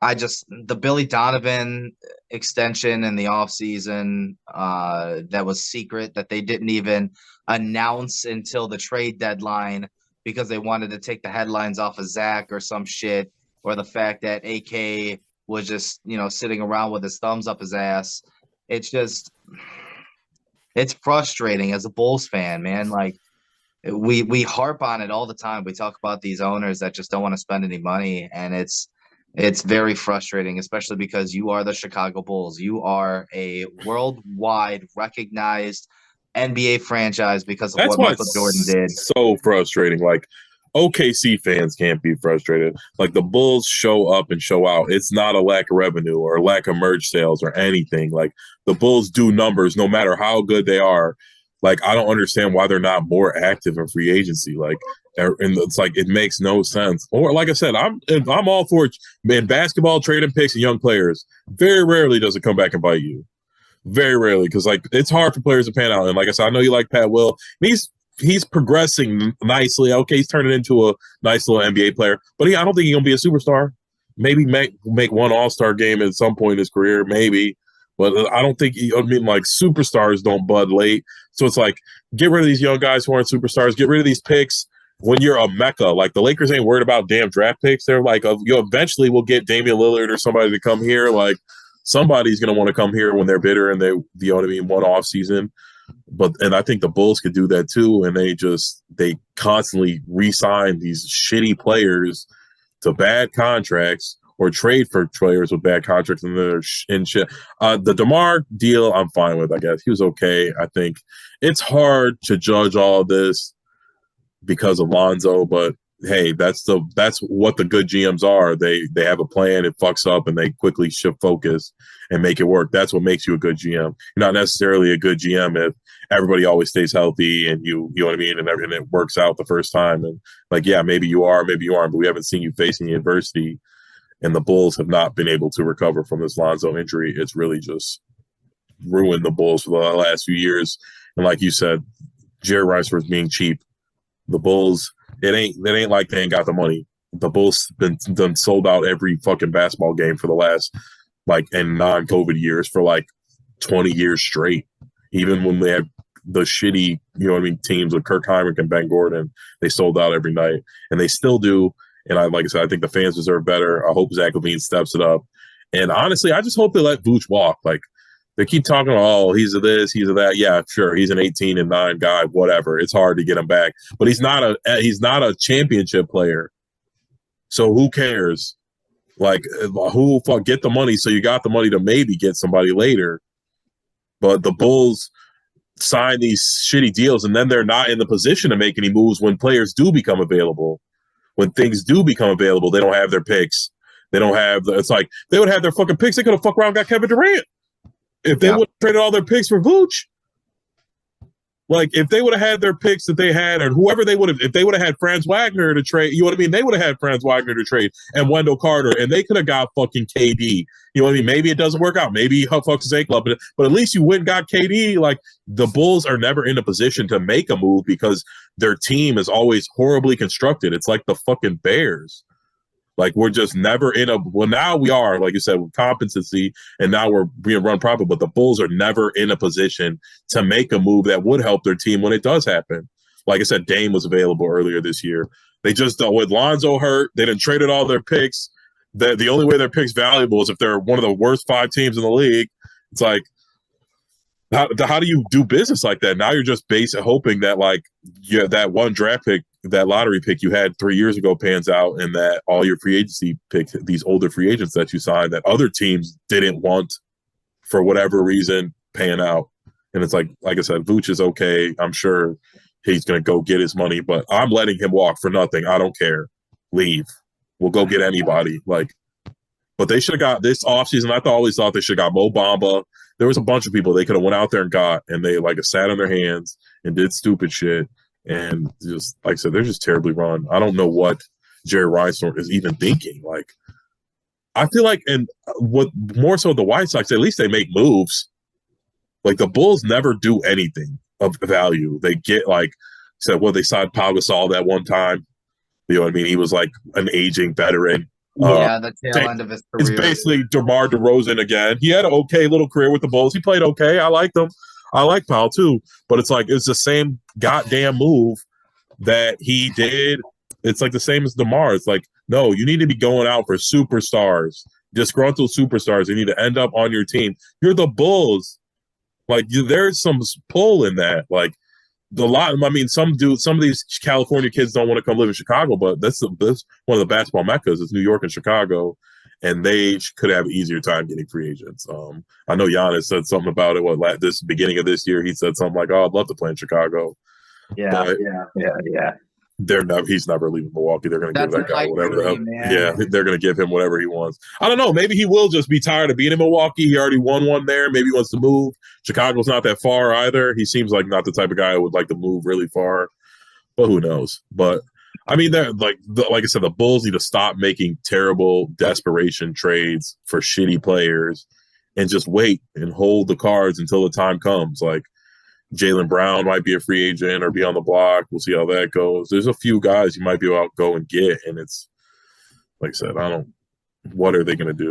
The Billy Donovan extension in the offseason, that was secret that they didn't even announce until the trade deadline because they wanted to take the headlines off of Zach or some shit, or the fact that AK was just, sitting around with his thumbs up his ass. It's just, it's frustrating as a Bulls fan, man. Like, we harp on it all the time. We talk about these owners that just don't want to spend any money, and it's very frustrating, especially because you are the Chicago Bulls. You are a worldwide recognized NBA franchise because of That's what why Michael Jordan it's did. so frustrating. Like OKC fans can't be frustrated. Like the Bulls show up and show out. It's not a lack of revenue or a lack of merch sales or anything. Like the Bulls do numbers no matter how good they are. Like I don't understand why they're not more active in free agency. Like and it's like it makes no sense. Or like I said, I'm all for in basketball trading picks and young players. Very rarely does it come back and bite you. Very rarely, because like it's hard for players to pan out. And like I said, I know you like Pat Will. He's progressing nicely. Okay, he's turning into a nice little NBA player, but I don't think he's gonna be a superstar. Maybe make one All-Star game at some point in his career, maybe. But I don't think like superstars don't bud late. So it's like get rid of these young guys who aren't superstars. Get rid of these picks when you're a mecca. Like the Lakers ain't worried about damn draft picks. They're like, eventually we'll get Damian Lillard or somebody to come here. Like somebody's going to want to come here when they're bitter and one off season. And I think the Bulls could do that too. And they constantly re-sign these shitty players to bad contracts or trade for players with bad contracts and they're in shit. The DeMar deal, I'm fine with. I guess he was okay. I think it's hard to judge all this because of Lonzo, but hey, that's what the good GMs are. They have a plan, it fucks up, and they quickly shift focus and make it work. That's what makes you a good GM. You're not necessarily a good GM if everybody always stays healthy and you know what I mean, and it works out the first time. And like, yeah, maybe you are, maybe you aren't, but we haven't seen you facing adversity. And the Bulls have not been able to recover from this Lonzo injury. It's really just ruined the Bulls for the last few years. And like you said, Jerry Rice was being cheap. The Bulls, it ain't like they ain't got the money. The Bulls been done sold out every fucking basketball game for the last in non-COVID years for 20 years straight. Even when they had the shitty, teams with Kirk Hinrich and Ben Gordon, they sold out every night, and they still do. And like I said, I think the fans deserve better. I hope Zach Lavine steps it up. And honestly, I just hope they let Vooch walk. Like they keep talking, oh, he's a this, he's a that. Yeah, sure, he's an 18-9 guy, whatever. It's hard to get him back, but he's not a championship player. So who cares? Like who get the money? So you got the money to maybe get somebody later. But the Bulls sign these shitty deals, and then they're not in the position to make any moves when players do become available. When things do become available, they don't have their picks. They don't have. It's like they would have their fucking picks. They could have fucked around and got Kevin Durant. If they would have traded all their picks for Vooch, like if they would have had their picks that they had, or whoever they would have, if they would have had Franz Wagner to trade, you know what I mean? They would have had Franz Wagner to trade and Wendell Carter, and they could have got fucking KD. You know what I mean? Maybe it doesn't work out. Maybe he fucks his ankle up, but at least you went and got KD. Like the Bulls are never in a position to make a move because their team is always horribly constructed. It's like the fucking Bears. Like we're just never in a. Well, now we are, like you said, with competency, and now we're being run properly. But the Bulls are never in a position to make a move that would help their team when it does happen. Like I said, Dame was available earlier this year. They just with Lonzo hurt, they didn't traded all their picks. The only way their picks valuable is if they're one of the worst 5 teams in the league. It's like how do you do business like that? Now you're just hoping that that one draft pick, that lottery pick you had 3 years ago pans out, and that all your free agency picks, these older free agents that you signed that other teams didn't want for whatever reason, pan out. And it's like I said, Vooch is okay. I'm sure he's going to go get his money, but I'm letting him walk for nothing. I don't care. Leave. We'll go get anybody. But they should have got this offseason. I always thought they should have got Mo Bamba. There was a bunch of people they could have went out there and got, and they sat on their hands and did stupid shit. And just like I said, they're just terribly run. I don't know what Jerry Rice is even thinking. I feel like, and what more so the White Sox, at least they make moves. Like the Bulls never do anything of value. They get they signed Pau Gasol that one time. You know what I mean? He was like an aging veteran. Yeah, the tail Same- end of his It's career. basically DeMar DeRozan again. He had an okay little career with the Bulls. He played okay. I liked him. I like Powell too. But it's like it's the same goddamn move that he did. It's like the same as DeMar. It's like, no, you need to be going out for superstars, disgruntled superstars. They need to end up on your team. You're the Bulls. Like there's some pull in that. Like I mean, some of these California kids don't want to come live in Chicago, but that's one of the basketball meccas. It's New York and Chicago, and they could have an easier time getting free agents. I know Giannis said something about it. This beginning of this year, he said something like, "Oh, I'd love to play in Chicago." Yeah, But yeah. he's never leaving Milwaukee. They're going to give that guy whatever the hell. Man. Yeah, they're going to give him whatever he wants. I don't know. Maybe he will just be tired of being in Milwaukee. He already won one there. Maybe he wants to move. Chicago's not that far either. He seems like not the type of guy who would like to move really far. But who knows? But I mean, like I said, the Bulls need to stop making terrible desperation trades for shitty players and just wait and hold the cards until the time comes. Like Jaylen Brown might be a free agent or be on the block. We'll see how that goes. There's a few guys you might be able to go and get, and it's like I said, what are they going to do?